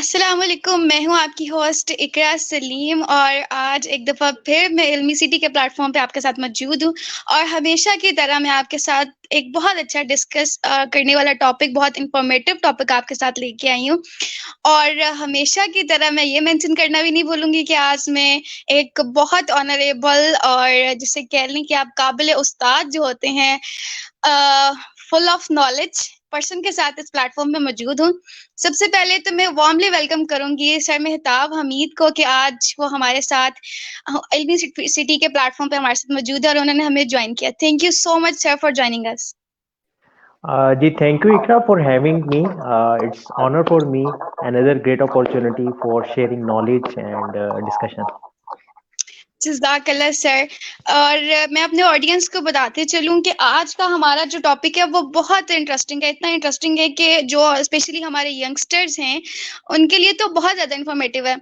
अस्सलाम वालेकुम। मैं हूँ आपकी होस्ट इकरा सलीम और आज एक दफ़ा फिर मैं इल्मी सिटी के प्लेटफॉर्म पे आपके साथ मौजूद हूँ। और हमेशा की तरह मैं आपके साथ एक बहुत अच्छा डिस्कस करने वाला टॉपिक, बहुत इंफॉर्मेटिव टॉपिक आपके साथ लेके आई हूँ। और हमेशा की तरह मैं ये मेंशन करना भी नहीं भूलूंगी कि आज मैं एक बहुत ऑनरेबल और जिसे कह लें कि आप काबिल उस्ताद जो होते हैं, फुल ऑफ नॉलेज पर्सन के साथ इस प्लेटफॉर्म पे मौजूद हूँ। सबसे पहले तो मैं वार्मली वेलकम करूंगी सर मेहताब हमीद को कि आज वो हमारे साथ एलबी सिटी के प्लेटफॉर्म पे हमारे साथ मौजूद है और उन्होंने हमें ज्वाइन किया। Thank you so much sir for joining us. Ji, thank you, Ikra, for having me. It's honor for me. Another great opportunity for sharing knowledge and discussion. जज़ाकल्लाह सर। और मैं अपने ऑडियंस को बताते चलूँ कि आज का हमारा जो टॉपिक है वो बहुत इंटरेस्टिंग है। इतना इंटरेस्टिंग है कि जो स्पेशली हमारे यंगस्टर्स हैं, उनके लिए तो बहुत ज़्यादा इन्फॉर्मेटिव है।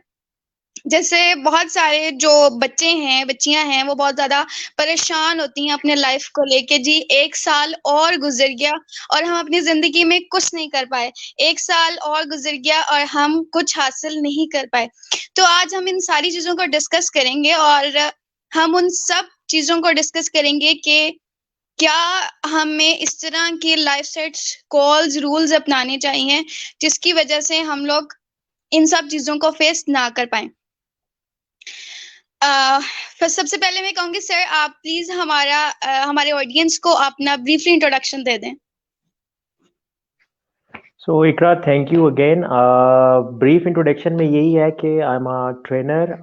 जैसे बहुत सारे जो बच्चे हैं, बच्चियाँ हैं, वो बहुत ज़्यादा परेशान होती हैं अपने लाइफ़ को लेके। जी, 1 साल और गुज़र गया और हम अपनी ज़िंदगी में कुछ नहीं कर पाए। 1 साल और गुज़र गया और हम कुछ हासिल नहीं कर पाए। तो आज हम इन सारी चीज़ों को डिस्कस करेंगे और हम उन सब चीज़ों को डिस्कस करेंगे कि क्या हमें इस तरह के लाइफ़ सेट्स, कॉल्स, रूल्स अपनाने चाहिए, जिसकी वज़ह से हम लोग इन सब चीज़ों को फेस ना कर पाएँ। फिर सबसे पहले मैं कहूँगी सर आप प्लीज़ हमारे ऑडियंस को अपना ब्रीफली इंट्रोडक्शन दे दें। So, Ikra, thank you again. Brief introduction में यही है कि I am a trainer,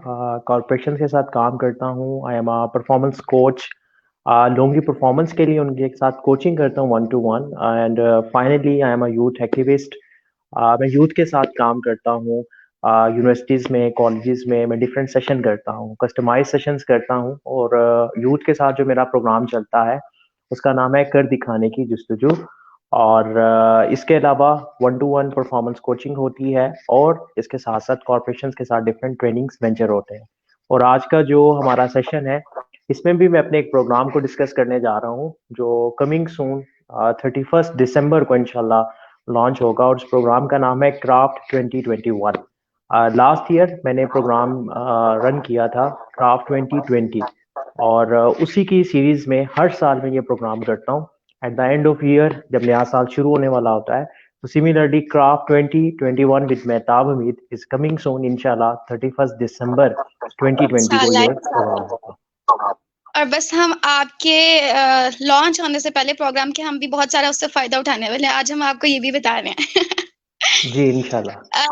corporation के साथ काम करता हूँ. I am a performance coach. लोगों की परफॉर्मेंस के लिए उनके साथ कोचिंग करता हूँ 1-to-1. And finally I am a youth activist. मैं यूथ के साथ काम करता हूँ. यूनिवर्सिटीज़ में, कॉलेजेस में मैं डिफरेंट सेशन करता हूँ, कस्टमाइज सेशंस करता हूँ. और यूथ के साथ जो मेरा प्रोग्राम चलता है उसका नाम है कर दिखाने की जुस्तजू. और इसके अलावा 1-to-1 परफॉर्मेंस कोचिंग होती है और इसके साथ साथ कॉर्पोरेशन के साथ डिफरेंट ट्रेनिंग्स वेंचर होते हैं. और आज का जो हमारा सेशन है इसमें भी मैं अपने एक प्रोग्राम को डिस्कस करने जा रहा हूँ जो कमिंग सून 31 दिसंबर को इंशाल्लाह लॉन्च होगा. और उस प्रोग्राम का नाम है क्राफ्ट 2021. लास्ट ईयर मैंने प्रोग्राम रन किया था क्राफ्ट 2020. और उसी की सीरीज में हर साल मैं ये प्रोग्राम करता हूँ. At the end of year जब नया साल शुरू होने वाला होता है तो similarly craft 2021 with Mehtab Hamid is coming soon इंशाल्लाह 31 दिसंबर 2020 को इंशाल्लाह। ये प्रोग्राम होगा. और बस हम आपके लॉन्च होने से पहले प्रोग्राम के हम भी बहुत सारा उससे फ़ायदा उठाने वाले हैं। आज हम आपको ये भी बता रहे हैं। जी इंशाल्लाह. अ,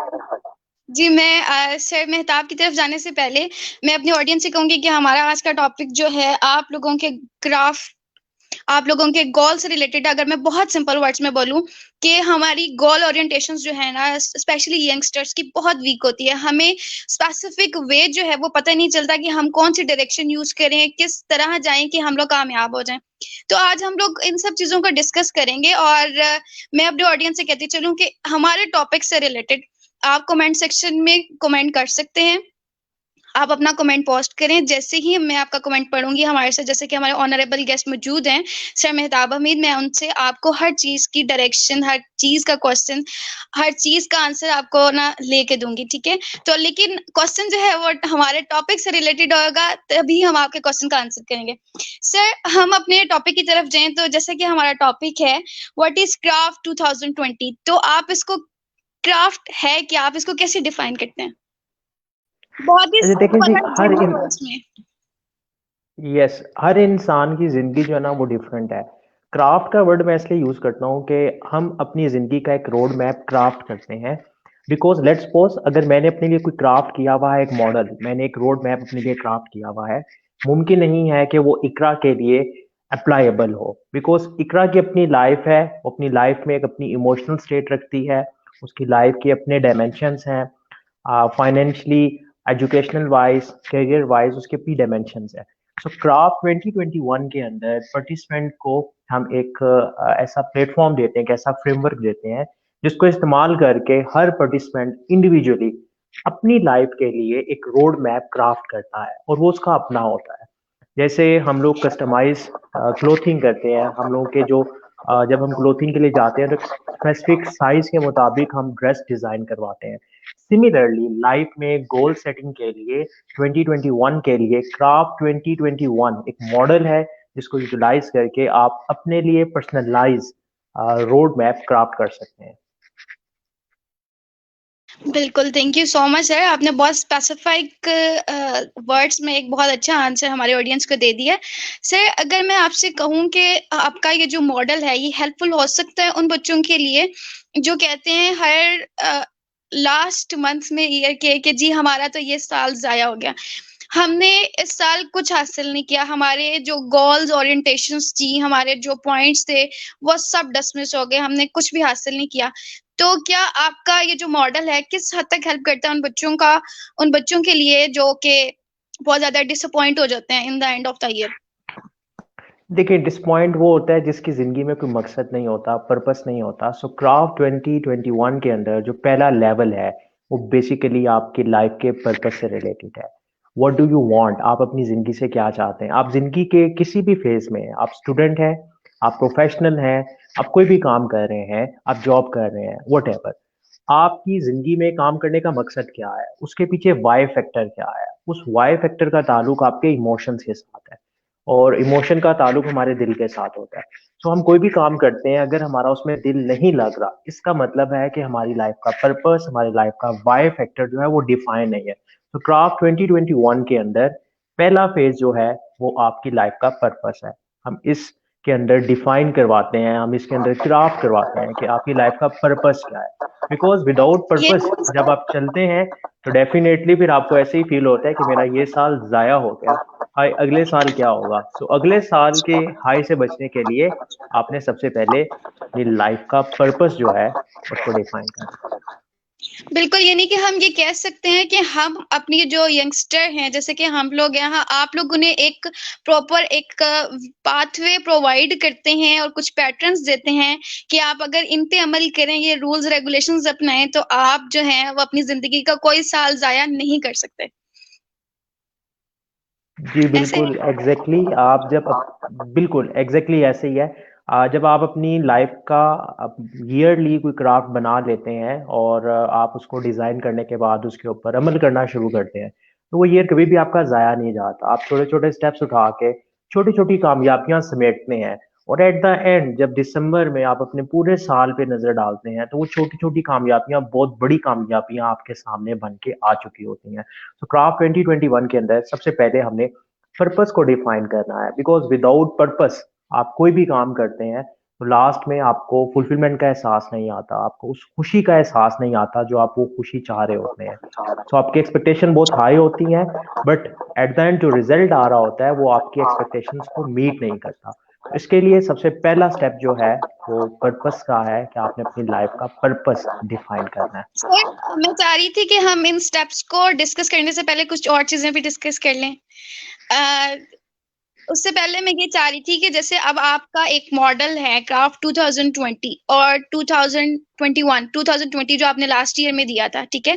जी, मैं सर मेहताब की तरफ जाने से पहले मैं अपनी ऑडियंस से कहूँगी कि हमारा आज का टॉपिक जो है आप लोगों के गोल से रिलेटेड। अगर मैं बहुत सिंपल वर्ड्स में बोलूँ कि हमारी गोल ओरिएंटेशंस जो है ना, स्पेशली यंगस्टर्स की बहुत वीक होती है। हमें स्पेसिफिक वे जो है वो पता नहीं चलता कि हम कौन सी डायरेक्शन यूज़ करें, किस तरह जाएँ कि हम लोग कामयाब हो जाएँ। तो आज हम लोग इन सब चीज़ों को डिस्कस करेंगे और मैं अपने ऑडियंस से कहती चलूँ कि हमारे टॉपिक से रिलेटेड आप कमेंट सेक्शन में कमेंट कर सकते हैं। आप अपना कमेंट पोस्ट करें, जैसे ही मैं आपका कमेंट पढ़ूँगी हमारे साथ जैसे कि हमारे ऑनरेबल गेस्ट मौजूद हैं, सर मेहताब हमीद, मैं उनसे आपको हर चीज़ की डायरेक्शन, हर चीज़ का क्वेश्चन, हर चीज़ का आंसर आपको ना लेके दूँगी, ठीक है? तो लेकिन क्वेश्चन जो है वो हमारे टॉपिक से रिलेटेड होगा, तभी हम आपके क्वेश्चन का आंसर करेंगे। सर, हम अपने टॉपिक की तरफ जाएँ तो जैसे कि हमारा टॉपिक है, व्हाट इज़ क्राफ्ट 2020? तो आप इसको क्राफ्ट है क्या? आप इसको कैसे डिफाइन करते हैं? बहुत ही अच्छा देखें सिंपल जी, और जनरल वर्ड्स में। यस, हर इंसान की जिंदगी जो है ना वो डिफरेंट है. क्राफ्ट का वर्ड मैं इसलिए यूज करता हूँ कि हम अपनी जिंदगी का एक रोड मैप क्राफ्ट करते हैं. बिकॉज लेट्स सपोज अगर मैंने अपने लिए कोई क्राफ्ट किया हुआ है, एक मॉडल, मैंने एक रोड मैप अपने लिए क्राफ्ट किया हुआ है, मुमकिन नहीं है कि वो इकरा के लिए अप्लाइबल हो. बिकॉज इकरा की अपनी लाइफ है, वो अपनी लाइफ में एक अपनी इमोशनल स्टेट रखती है, उसकी लाइफ के अपने डायमेंशंस हैं, financially, educational wise, career wise उसके अपनी डायमेंशंस है. सो क्राफ्ट 2021 के अंदर पार्टिसिपेंट को हम एक ऐसा प्लेटफॉर्म देते हैं, एक ऐसा फ्रेमवर्क देते हैं जिसको इस्तेमाल करके हर पार्टिसिपेंट इंडिविजुअली अपनी लाइफ के लिए एक रोड मैप क्राफ्ट करता है और वो उसका अपना होता है. जैसे हम लोग कस्टमाइज क्लोथिंग करते हैं, हम लोगों के जो जब हम क्लोथिंग के लिए जाते हैं तो स्पेसिफिक साइज के मुताबिक हम ड्रेस डिजाइन करवाते हैं। सिमिलरली लाइफ में गोल सेटिंग के लिए 2021 के लिए क्राफ्ट 2021 एक मॉडल है जिसको यूटिलाइज करके आप अपने लिए पर्सनलाइज रोड मैप क्राफ्ट कर सकते हैं। बिल्कुल, thank you so much sir. आपने बहुत स्पेसिफिक वर्ड्स में एक बहुत अच्छा आंसर हमारे ऑडियंस को दे दिया। सर, अगर मैं आपसे कहूँ कि आपका ये जो मॉडल है, ये हेल्पफुल हो सकता है उन बच्चों के लिए जो कहते हैं हर लास्ट मंथ में ईयर के कि जी हमारा तो ये साल ज़ाया हो गया। हमने इस साल कुछ हासिल नहीं किया, हमारे जो गोल्स, ओरिएंटेशंस थी, हमारे जो पॉइंट्स थे, वो सब डिसमिस हो गए, हमने कुछ भी हासिल नहीं किया। तो क्या आपका ये जो मॉडल है किस हद तक हेल्प करता है उन बच्चों के लिए जो कि बहुत ज़्यादा डिसअपॉइंट हो जाते हैं in the end of the year? देखिए डिसपॉइंट वो होता है जिसकी ज़िंदगी में कोई मकसद नहीं होता, पर्पस नहीं होता। सो क्राफ्ट 2021 के अंदर जो पहला लेवल है, वो बेसिकली आपकी लाइफ के पर्पस से रिलेटेड है। What do you want? आप अपनी ज़िंदगी से क्या चाहते हैं? आप ज़िंदगी के किसी भी फेज़ में हैं, आप स्टूडेंट हैं, आप प्रोफेशनल हैं, आप कोई भी काम कर रहे हैं, आप जॉब कर रहे हैं, व्हाटएवर। आपकी ज़िंदगी में काम करने का मकसद क्या है? उसके पीछे व्हाई फैक्टर क्या है? उस व्हाई फैक्टर का ताल्लुक आपके इमोशंस के साथ है। और इमोशन का ताल्लुक हमारे दिल के साथ होता है। सो हम कोई भी काम करते हैं अगर हमारा उसमें दिल नहीं लग रहा, इसका मतलब है कि हमारी लाइफ का पर्पस, हमारी लाइफ का वाई फैक्टर जो है वो डिफाइन नहीं है। तो क्राफ्ट 2021 के अंदर पहला फेज जो है वो आपकी लाइफ का पर्पस है। हम इसके अंदर डिफाइन करवाते हैं, हम इसके अंदर क्राफ्ट करवाते हैं कि आपकी लाइफ का पर्पस क्या है। बिकॉज विदाउट ये पर्पस जब आप चलते हैं तो डेफिनेटली फिर आपको ऐसे ही फील होता है कि मेरा ये साल जाया हो गया, हाय अगले साल क्या होगा। सो अगले साल के हाई से बचने के लिए आपने सबसे पहले अपनी लाइफ का पर्पस जो है उसको डिफाइन करना। बिल्कुल, यानी कि हम ये कह सकते हैं कि हम अपनी जो यंगस्टर हैं, जैसे कि हम लोग हैं, हाँ, आप लोग उन्हें एक प्रॉपर एक पाथवे प्रोवाइड करते हैं और कुछ पैटर्न्स देते हैं कि आप अगर इन पे अमल करें, ये रूल्स रेगुलेशंस अपनाएँ, तो आप जो हैं, वो अपनी ज़िंदगी का कोई साल ज़ाया नहीं कर सकते। जी ऐसे बिल्कुल एग्जैक्टली exactly, आप जब बिल्कुल एग्जैक्टली exactly ऐसे ही है। जब आप अपनी लाइफ का ईयरली कोई क्राफ्ट बना लेते हैं और आप उसको डिज़ाइन करने के बाद उसके ऊपर अमल करना शुरू करते हैं तो वो ईयर कभी भी आपका ज़ाया नहीं जाता। आप छोटे छोटे स्टेप्स उठा के छोटी छोटी कामयाबियां समेटते हैं और एट द एंड जब दिसंबर में आप अपने पूरे साल पे नज़र डालते हैं तो वो छोटी छोटी कामयाबियां बहुत बड़ी कामयाबियां आपके सामने बन के आ चुकी होती हैं। तो क्राफ्ट 2021 के अंदर सबसे पहले हमने पर्पस को डिफाइन करना है। बिकॉज विदाउट पर्पस आप कोई भी काम करते हैं तो लास्ट में आपको फुलफिलमेंट का एहसास नहीं आता, आपको उस खुशी का एहसास नहीं आता जो आप वो खुशी चाह रहे होते हैं। सो आपकी एक्सपेक्टेशन बहुत हाई होती हैं, बट एट द एंड जो रिजल्ट आ रहा होता है वो आपकी एक्सपेक्टेशंस को मीट नहीं करता। तो इसके लिए सबसे पहला स्टेप जो है वो पर्पस का है कि आपने अपनी लाइफ का पर्पस डिफाइन करना है। सर, मैं चाह रही थी कि हम इन स्टेप्स को डिस्कस करने से पहले कुछ और चीज़ें भी डिस्कस कर लें। अ, उससे पहले मैं ये चाह रही थी कि जैसे अब आपका एक मॉडल है क्राफ्ट 2020 और 2020 जो आपने लास्ट ईयर में दिया था, ठीक है?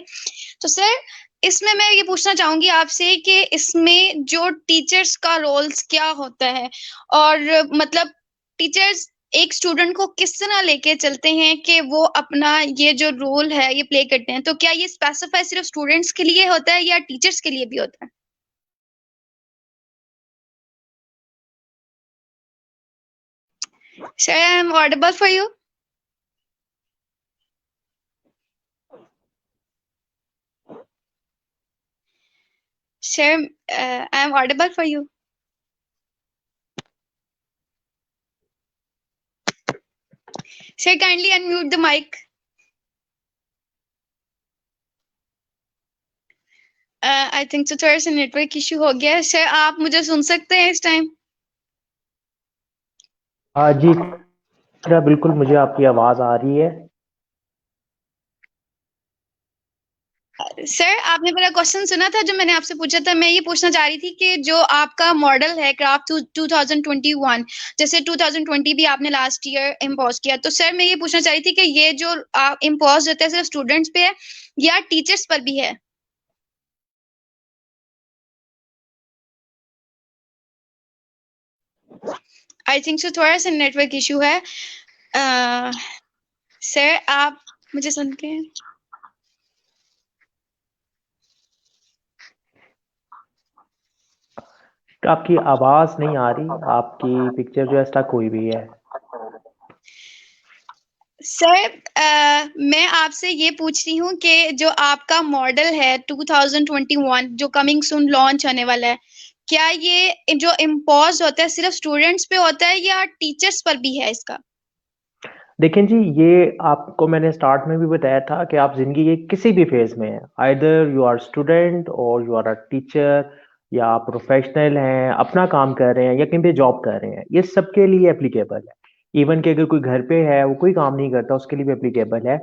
तो सर, इसमें मैं ये पूछना चाहूँगी आपसे कि इसमें जो टीचर्स का रोल्स क्या होता है? और मतलब टीचर्स एक स्टूडेंट को किस तरह लेके चलते हैं कि वो अपना ये जो रोल है, ये प्ले करते हैं? तो क्या ये स्पेसिफाई सिर्फ़ स्टूडेंट्स के लिए होता है या टीचर्स के लिए भी होता है? Sir, I am audible for you? Sir, I am audible for you. Sir, kindly unmute the mic. I think तो थोड़ा सा नेटवर्क इशू हो गया है। सर, आप मुझे सुन सकते हैं इस टाइम? जी बिल्कुल मुझे आपकी आवाज़ आ रही है। सर, आपने मेरा क्वेश्चन सुना था जो मैंने आपसे पूछा था? मैं ये पूछना चाह रही थी कि जो आपका मॉडल है क्राफ्ट 2021, जैसे 2020 भी आपने लास्ट ईयर इम्पोज किया, तो सर मैं ये पूछना चाह रही थी कि ये जो इम्पोज होता है सिर्फ स्टूडेंट्स पे है या टीचर्स पर भी है? आई थिंक सो थोड़ा सा नेटवर्क इशू है। सर आप मुझे सुनते हैं? आपकी आवाज नहीं आ रही, आपकी पिक्चर जो है स्टक हुई हुई है। सर मैं आपसे ये पूछ रही हूँ कि जो आपका मॉडल है 2021 जो कमिंग सून लॉन्च होने वाला है, क्या ये जो इम्पोज होता है सिर्फ स्टूडेंट्स पे होता है या टीचर्स पर भी है इसका? देखें जी, ये आपको मैंने स्टार्ट में भी बताया था कि आप ज़िंदगी के किसी भी फ़ेज़ में हैं, आइदर यू आर स्टूडेंट और यू आर अ टीचर, या आप प्रोफेशनल हैं, अपना काम कर रहे हैं या कहीं पे जॉब कर रहे हैं, ये सबके लिए एप्लीकेबल है। इवन कि अगर कोई घर पे है, वो कोई काम नहीं करता, उसके लिए भी एप्लीकेबल है।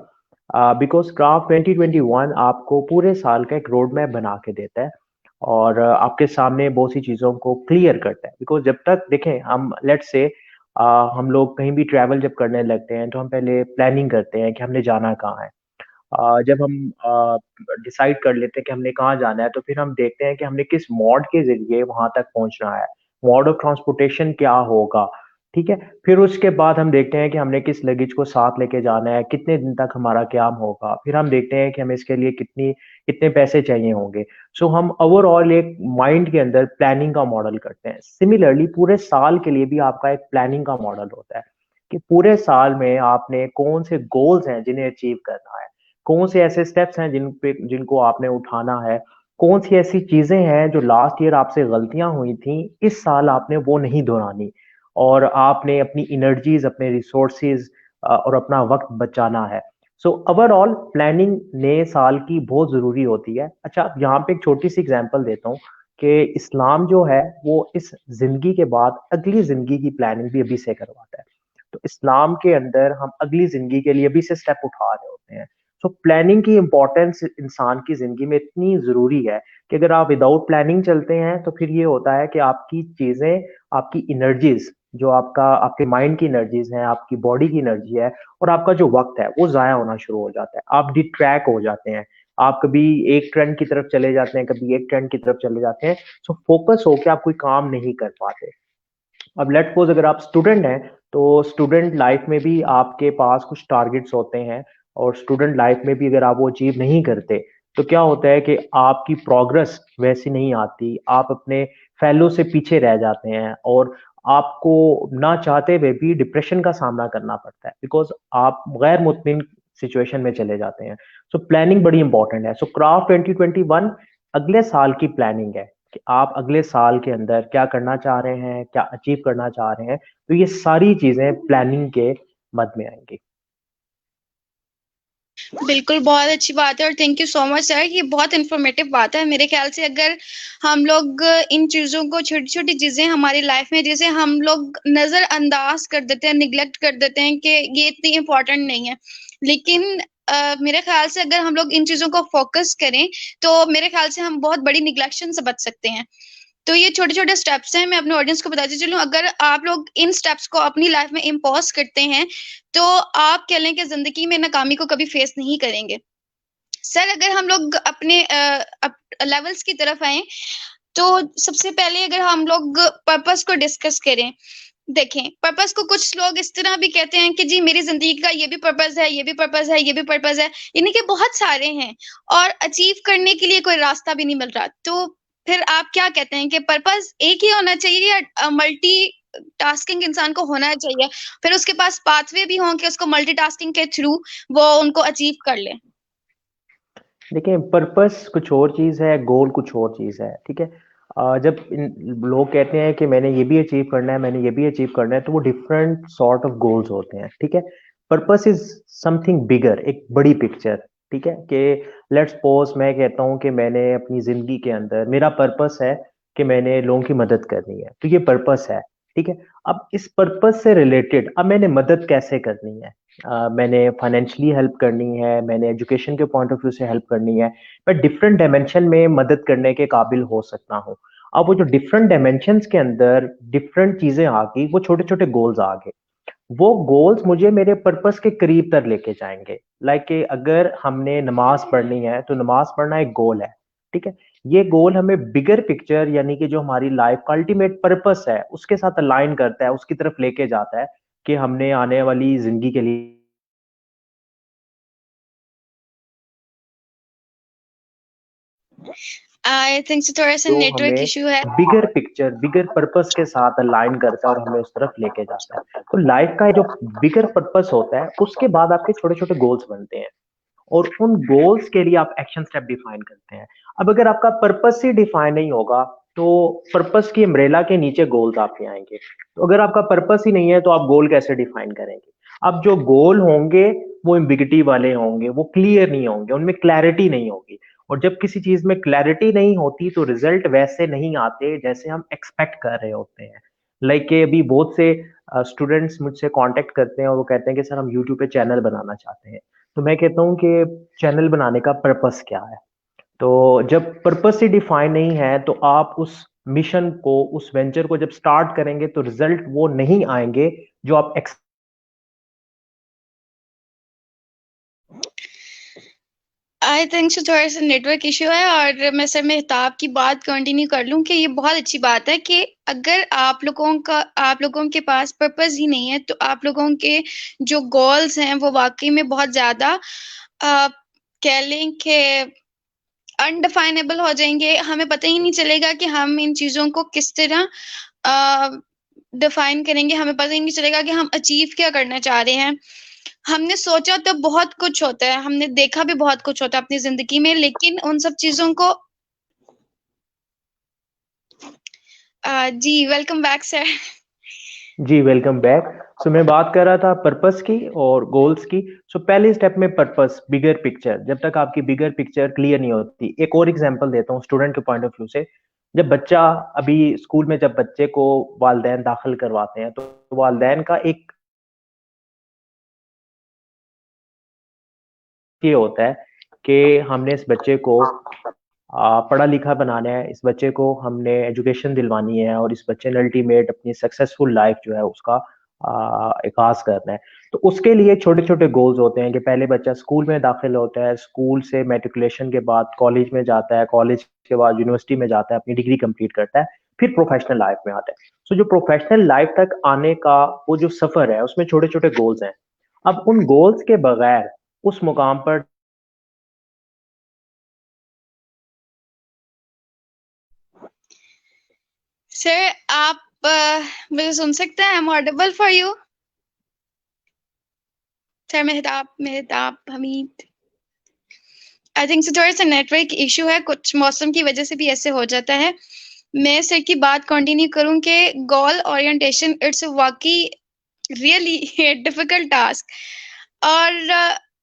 बिकॉज़ क्राफ्ट 2021 आपको पूरे साल का एक रोड मैप बना के देता है और आपके सामने बहुत सी चीज़ों को क्लियर करता है। बिकॉज़ जब तक देखें हम लेट्स से हम लोग कहीं भी ट्रैवल जब करने लगते हैं तो हम पहले प्लानिंग करते हैं कि हमने जाना कहाँ है। जब हम डिसाइड कर लेते हैं कि हमने कहाँ जाना है तो फिर हम देखते हैं कि हमने किस मोड के ज़रिए वहाँ तक पहुँचना है। मोड ऑफ ट्रांसपोर्टेशन क्या होगा, ठीक है? फिर उसके बाद हम देखते हैं कि हमने किस लगेज को साथ लेके जाना है, कितने दिन तक हमारा क्याम होगा। फिर हम देखते हैं कि हमें इसके लिए कितने पैसे चाहिए होंगे। सो हम ओवरऑल एक माइंड के अंदर प्लानिंग का मॉडल करते हैं। सिमिलरली पूरे साल के लिए भी आपका एक प्लानिंग का मॉडल होता है कि पूरे साल में आपने कौन से गोल्स हैं जिन्हें अचीव करना है, कौन से ऐसे स्टेप्स हैं जिनको आपने उठाना है, कौन सी ऐसी चीजें हैं जो लास्ट ईयर आपसे गलतियां हुई थी, इस साल आपने वो नहीं दोहरानी और आपने अपनी एनर्जीज, अपने रिसोर्सेज और अपना वक्त बचाना है। सो ओवरऑल प्लानिंग नए साल की बहुत ज़रूरी होती है। अच्छा, यहाँ पे एक छोटी-सी एग्ज़ाम्पल देता हूँ कि इस्लाम जो है, वो इस ज़िंदगी के बाद अगली ज़िंदगी की प्लानिंग भी अभी से करवाता है। तो इस्लाम के अंदर हम अगली ज़िंदगी के लिए अभी से स्टेप उठा रहे होते हैं। सो प्लानिंग की इम्पोर्टेंस इंसान की ज़िंदगी में इतनी ज़रूरी है कि अगर आप विदाउट प्लानिंग चलते हैं, तो फिर ये होता है कि आपकी चीज़ें, आपकी एनर्जीज़, जो आपके माइंड की एनर्जीज़ हैं, आपकी बॉडी की एनर्जी है और आपका जो वक़्त है, वो ज़ाया होना शुरू हो जाता है। आप डिट्रैक हो जाते हैं। आप कभी एक ट्रेंड की तरफ चले जाते हैं, कभी एक ट्रेंड की तरफ चले जाते हैं। सो फ़ोकस होके आप कोई काम नहीं कर पाते। अब लेट्स सपोज़ अगर आप स्टूडेंट हैं, तो स्टूडेंट लाइफ़ में भी आपके पास कुछ टारगेट्स होते हैं और स्टूडेंट लाइफ़ में भी अगर आप वो अचीव नहीं करते, तो क्या होता है कि आपकी प्रोग्रेस वैसी नहीं आती। आप अपने फेलो से पीछे रह जाते हैं और आपको ना चाहते हुए भी डिप्रेशन का सामना करना पड़ता है बिकॉज़ आप गैर मुतमिन सिचुएशन में चले जाते हैं। सो प्लानिंग बड़ी इंपॉर्टेंट है। सो क्राफ्ट 2021 अगले साल की प्लानिंग है कि आप अगले साल के अंदर क्या करना चाह रहे हैं, क्या अचीव करना चाह रहे हैं। तो ये सारी चीज़ें प्लानिंग के मद में आएँगी। बिल्कुल, बहुत अच्छी बात है और thank you so much sir, ये बहुत इन्फॉर्मेटिव बात है। मेरे ख़्याल से अगर हम लोग इन चीज़ों को छोटी-छोटी चीज़ें हमारी लाइफ़ में जिसे हम लोग नज़रअंदाज़ कर देते हैं, नेग्लेक्ट कर देते हैं कि ये इतनी इम्पोर्टेंट नहीं है। लेकिन मेरे ख़्याल से अगर हम लोग इन चीज़ों को फ़ोकस करें, तो मेरे ख़्याल से हम बहुत बड़ी नेग्लेक्शन से बच सकते हैं। तो ये छोटे-छोटे स्टेप्स हैं, मैं अपने ऑडियंस को बताती चलूँ, अगर आप लोग इन स्टेप्स को अपनी लाइफ़ में इम्पोज़ करते हैं, तो आप कह लें कि ज़िंदगी में नाकामी को कभी फेस नहीं करेंगे। सर अगर हम लोग अपने अप लेवल्स की तरफ आएँ, तो सबसे पहले अगर हम लोग पर्पस को डिस्कस करें, देखें पर्पस को कुछ लोग इस तरह भी कहते हैं कि जी मेरी ज़िंदगी का ये भी पर्पस है, ये भी पर्पस है, ये भी पर्पस है, यानी कि बहुत सारे हैं और अचीव करने के लिए कोई रास्ता भी नहीं मिल रहा। तो फिर आप क्या कहते हैं कि पर्पस एक ही होना चाहिए या मल्टी टास्किंग इंसान को होना चाहिए? फिर उसके पास पाथवे भी हों कि उसको मल्टीटास्किंग के थ्रू वो उनको अचीव कर लें? देखिए, पर्पस कुछ और चीज़ है, गोल कुछ और चीज़ है, ठीक है? जब इन लोग कहते हैं कि मैंने ये भी अचीव करना है, मैंने ये भी अचीव करना है, तो वो डिफरेंट सॉर्ट ऑफ गोल्स होते हैं, ठीक है? पर्पस इज़ समथिंग बिगर, एक बड़ी पिक्चर, ठीक है? कि लेट्स सपोज़ मैं कहता हूँ कि मैंने अपनी ज़िंदगी के अंदर मेरा पर्पस है कि मैंने लोगों की मदद करनी है, तो ये पर्पस है, ठीक है? अब इस पर्पस से रिलेटेड अब मैंने मदद कैसे करनी है? मैंने फाइनेंशियली हेल्प करनी है, मैंने एजुकेशन के पॉइंट ऑफ व्यू से हेल्प करनी है, मैं डिफरेंट डायमेंशन में मदद करने के काबिल हो सकता हूँ। अब वो जो डिफरेंट डायमेंशंस के अंदर डिफरेंट चीज़ें आ गई, वो छोटे-छोटे गोल्स आ गए। वो गोल्स मुझे मेरे पर्पस के करीब तर लेके जाएँगे। लाइक कि अगर हमने नमाज़ पढ़नी है, तो नमाज़ पढ़ना एक गोल है, ठीक है? ये गोल हमें बिगर पिक्चर यानी कि जो हमारी लाइफ़ का अल्टीमेट पर्पस है, उसके साथ अलाइन करता है, उसकी तरफ लेके जाता है। कि हमने आने वाली जिंदगी के लिए आई थिंक थोड़ा सा जो नेटवर्क हमें इशू है। बिगर पिक्चर, बिगर पर्पस के साथ अलाइन करता है और हमें उस तरफ लेके जाता है। तो लाइफ का जो बिगर पर्पस होता है, उसके बाद आपके छोटे छोटे गोल्स बनते हैं और उन गोल्स के लिए आप एक्शन स्टेप डिफाइन करते हैं। अब अगर आपका पर्पस ही डिफाइन नहीं होगा तो पर्पस की अम्ब्रेला के नीचे गोल्स आपके आएंगे। तो अगर आपका पर्पस ही नहीं है तो आप गोल कैसे डिफाइन करेंगे? अब जो गोल होंगे वो एम्बिगिटी वाले होंगे, वो क्लियर नहीं होंगे, उनमें क्लैरिटी नहीं होगी। और जब किसी चीज में क्लैरिटी नहीं होती तो रिजल्ट वैसे नहीं आते जैसे हम एक्सपेक्ट कर रहे होते हैं। लाइक के अभी बहुत से स्टूडेंट्स मुझसे कांटेक्ट करते हैं और वो कहते हैं कि सर हम यूट्यूब पे चैनल बनाना चाहते हैं। तो मैं कहता हूँ कि चैनल बनाने का पर्पस क्या है? तो जब पर्पस ही डिफाइन नहीं है तो आप उस मिशन को, उस वेंचर को जब स्टार्ट करेंगे तो रिजल्ट वो नहीं आएंगे जो आप आई थिंक थोड़ा सा नेटवर्क इशू है, और मैं सर मेहताब की बात कंटिन्यू कर लूं कि ये बहुत अच्छी बात है कि अगर आप लोगों के पास पर्पस ही नहीं है तो आप लोगों के जो गोल्स हैं वो वाकई में बहुत ज्यादा कह लें कि अनडिफाइनेबल हो जाएंगे। हमें पता ही नहीं चलेगा कि हम इन चीजों को किस तरह डिफाइन करेंगे। हमें पता ही नहीं चलेगा कि हम अचीव क्या करना चाह रहे हैं। हमने सोचा तो बहुत कुछ होता है, हमने देखा भी बहुत कुछ होता है अपनी जिंदगी में, लेकिन उन सब चीजों को जी वेलकम बैक सर। जी वेलकम बैक। सो मैं बात कर रहा था पर्पस की और गोल्स की। सो पहले स्टेप में पर्पस, बिगर पिक्चर। जब तक आपकी बिगर पिक्चर क्लियर नहीं होती, एक और एग्जांपल देता हूँ स्टूडेंट के पॉइंट ऑफ व्यू से। जब बच्चा अभी स्कूल में, जब बच्चे को वालिदैन दाखिल करवाते हैं तो वालिदैन का एक ये होता है कि हमने इस बच्चे को पढ़ा लिखा बनाना है, इस बच्चे को हमने एजुकेशन दिलवानी है और इस बच्चे ने अल्टीमेट अपनी सक्सेसफुल लाइफ जो है उसका आगाज करना है। तो उसके लिए छोटे छोटे गोल्स होते हैं कि पहले बच्चा स्कूल में दाखिल होता है, स्कूल से मेट्रिकुलेशन के बाद कॉलेज में जाता है, कॉलेज के बाद यूनिवर्सिटी में जाता है, अपनी डिग्री कंप्लीट करता है, फिर प्रोफेशनल लाइफ में आता है। सो जो प्रोफेशनल लाइफ तक आने का वो जो सफर है उसमें छोटे छोटे गोल्स हैं। अब उन गोल्स के बगैर उस मुकाम पर सर आप मुझे सुन सकते हैं? I am audible for you? Sir Mehtab, Mehtab Hamid. I think थोड़ा सा नेटवर्क इशू है, कुछ मौसम की वजह से भी ऐसे हो जाता है। मैं सर की बात कंटिन्यू करूं कि गोल ओरिएंटेशन इट्स वाकई रियली डिफिकल्ट टास्क। और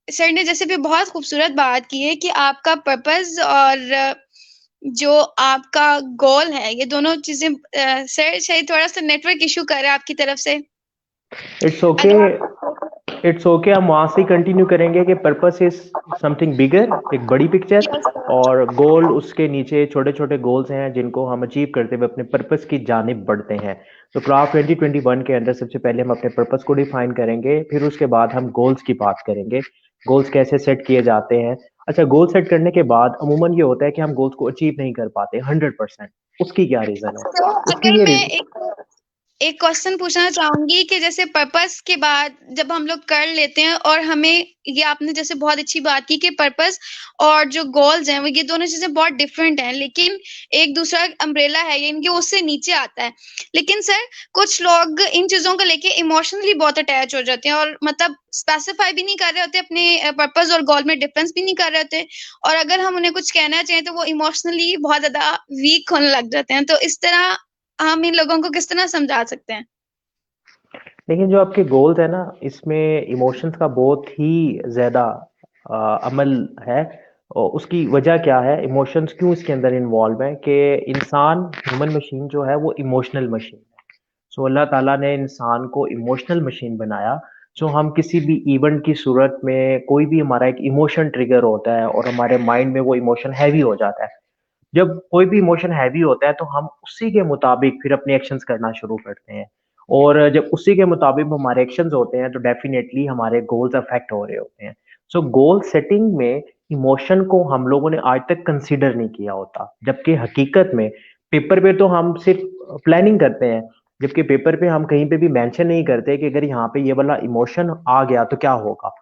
सर ने जैसे भी बहुत खूबसूरत बात की है कि आपका पर्पस और जो आपका गोल है, ये दोनों चीजें सर शायद थोड़ा सा नेटवर्क इशू कर रहा है आपकी तरफ से। इट्स ओके, अगर इट्स ओके। हम वहां से कंटिन्यू करेंगे कि पर्पस इज समथिंग बिगर, एक बड़ी पिक्चर, और गोल उसके नीचे छोटे छोटे गोल्स हैं जिनको हम अचीव करते हुए अपने पर्पस की जानिब बढ़ते हैं। तो क्राफ्ट 2021 के अंदर सबसे पहले हम अपने पर्पस को डिफाइन करेंगे, फिर उसके बाद हम गोल्स की बात करेंगे, गोल्स कैसे सेट किए जाते हैं। अच्छा, गोल सेट करने के बाद अमूमन ये होता है कि हम गोल्स को अचीव नहीं कर पाते 100%। उसकी क्या रीजन है? तो उसकी अगर ये मैं रीजन एक क्वेश्चन पूछना चाहूंगी कि जैसे पर्पस के बाद जब हम लोग कर लेते हैं और हमें, ये आपने जैसे बहुत अच्छी बात की कि पर्पस और जो गोल्स हैं वो ये दोनों चीजें बहुत डिफरेंट हैं, लेकिन एक दूसरा अम्ब्रेला है, ये इनके उससे नीचे आता है। लेकिन सर कुछ लोग इन चीजों को लेके इमोशनली बहुत अटैच हो जाते हैं और मतलब स्पेसिफाई भी नहीं कर रहे होते अपने पर्पस और गोल में डिफरेंस भी नहीं कर रहे होते, और अगर हम उन्हें कुछ कहना चाहें तो वो इमोशनली बहुत ज्यादा वीक होने लग जाते हैं। तो इस तरह हम इन लोगों को किस तरह समझा सकते हैं? लेकिन जो आपके गोल्स है ना, इसमें इमोशंस का बहुत ही ज्यादा अमल है। और उसकी वजह क्या है, इमोशंस क्यों इसके अंदर इन्वॉल्व है कि इंसान, ह्यूमन मशीन जो है वो इमोशनल मशीन है। सो अल्लाह ताला ने इंसान को इमोशनल मशीन बनाया। सो हम किसी भी इवेंट की सूरत में, कोई भी हमारा एक इमोशन ट्रिगर होता है और हमारे माइंड में वो इमोशन हैवी हो जाता है। जब कोई भी इमोशन हैवी होता है तो हम उसी के मुताबिक फिर अपने एक्शंस करना शुरू करते हैं। और जब उसी के मुताबिक हमारे एक्शंस होते हैं तो डेफिनेटली हमारे गोल्स अफेक्ट हो रहे होते हैं। सो गोल सेटिंग में इमोशन को हम लोगों ने आज तक कंसीडर नहीं किया होता, जबकि हकीकत में पेपर पे तो हम सिर्फ प्लानिंग करते हैं, जबकि पेपर पे हम कहीं पे भी मेंशन नहीं करते कि अगर यहाँ पे ये वाला इमोशन आ गया तो क्या होगा।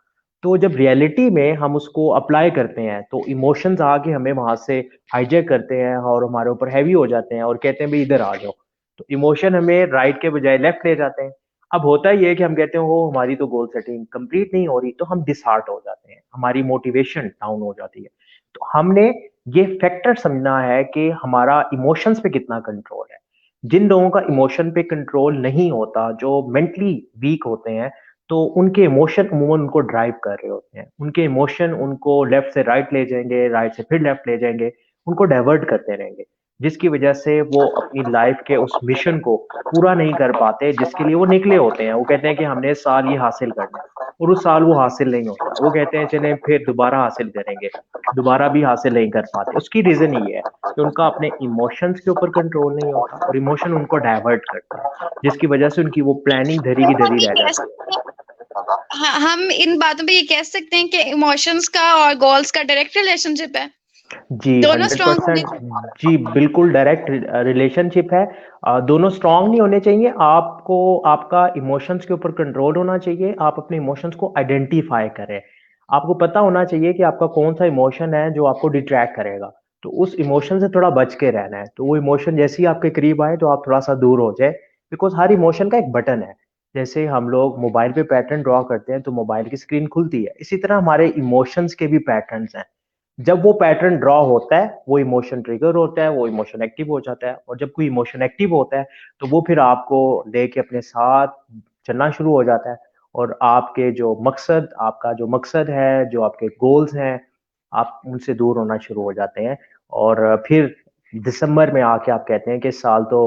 तो जब रियलिटी में हम उसको अप्लाई करते हैं तो इमोशंस आके हमें वहां से हाईजैक करते हैं और हमारे ऊपर हैवी हो जाते हैं और कहते हैं भाई इधर आ जाओ। तो इमोशन हमें राइट के बजाय लेफ्ट ले जाते हैं। अब होता ही है कि हम कहते हैं वो हमारी तो गोल सेटिंग कंप्लीट नहीं हो रही, तो हम डिसहार्ट हो जाते हैं, हमारी मोटिवेशन डाउन हो जाती है। तो हमने ये फैक्टर समझना है कि हमारा इमोशंस पे कितना कंट्रोल है। जिन लोगों का इमोशन पे कंट्रोल नहीं होता, जो मेंटली वीक होते हैं, तो उनके इमोशन अमूमन उनको ड्राइव कर रहे होते हैं। उनके इमोशन उनको लेफ्ट से राइट ले जाएंगे, राइट से फिर लेफ्ट ले जाएंगे, उनको डाइवर्ट करते रहेंगे, जिसकी वजह से वो अपनी लाइफ के उस मिशन को पूरा नहीं कर पाते जिसके लिए वो निकले होते हैं। वो कहते हैं कि हमने इस साल ये हासिल करना है, और उस साल वो हासिल नहीं होता। वो कहते हैं चलें फिर दोबारा हासिल करेंगे, दोबारा भी हासिल नहीं कर पाते। उसकी रीजन ये है कि उनका अपने इमोशंस के ऊपर कंट्रोल नहीं होता और इमोशन उनको डाइवर्ट करते हैं, जिसकी वजह से उनकी वो प्लानिंग धरी की तो हम धरी ये रह कह जाती है। सकते हैं, हम इन बातों पे ये कह सकते हैं कि इमोशंस का और गोल्स का डायरेक्ट रिलेशनशिप है, जी, दोनों स्ट्रांग होने 100%। चाहिए। जी, बिल्कुल डायरेक्ट रिलेशनशिप है। दोनों स्ट्रांग नहीं होने चाहिए। आपको आपका इमोशंस के ऊपर कंट्रोल होना चाहिए। आप अपने इमोशंस को आइडेंटिफाई करें। आपको पता होना चाहिए कि आपका कौन-सा इमोशन है जो आपको डिट्रैक्ट करेगा। तो उस इमोशन से थोड़ा बच के रहना है। तो वो इमोशन जैसे ही आपके करीब आए तो आप थोड़ा-सा दूर हो जाएँ, बिकॉज़ हर इमोशन का एक बटन है। जैसे हम लोग मोबाइल पे पैटर्न ड्रॉ करते हैं तो मोबाइल की स्क्रीन खुलती है। इसी तरह हमारे इमोशंस के भी पैटर्न्स हैं। जब वो पैटर्न ड्रॉ होता है, वो इमोशन ट्रिगर होता है, वो इमोशन एक्टिव हो जाता है, और जब कोई इमोशन एक्टिव होता है, तो वो फिर आपको लेके अपने साथ चलना शुरू हो जाता है। और आपके जो मकसद आपका जो मकसद है, जो आपके गोल्स हैं, आप उनसे दूर होना शुरू हो जाते हैं। और फिर दिसंबर में आके आप कहते हैं कि साल तो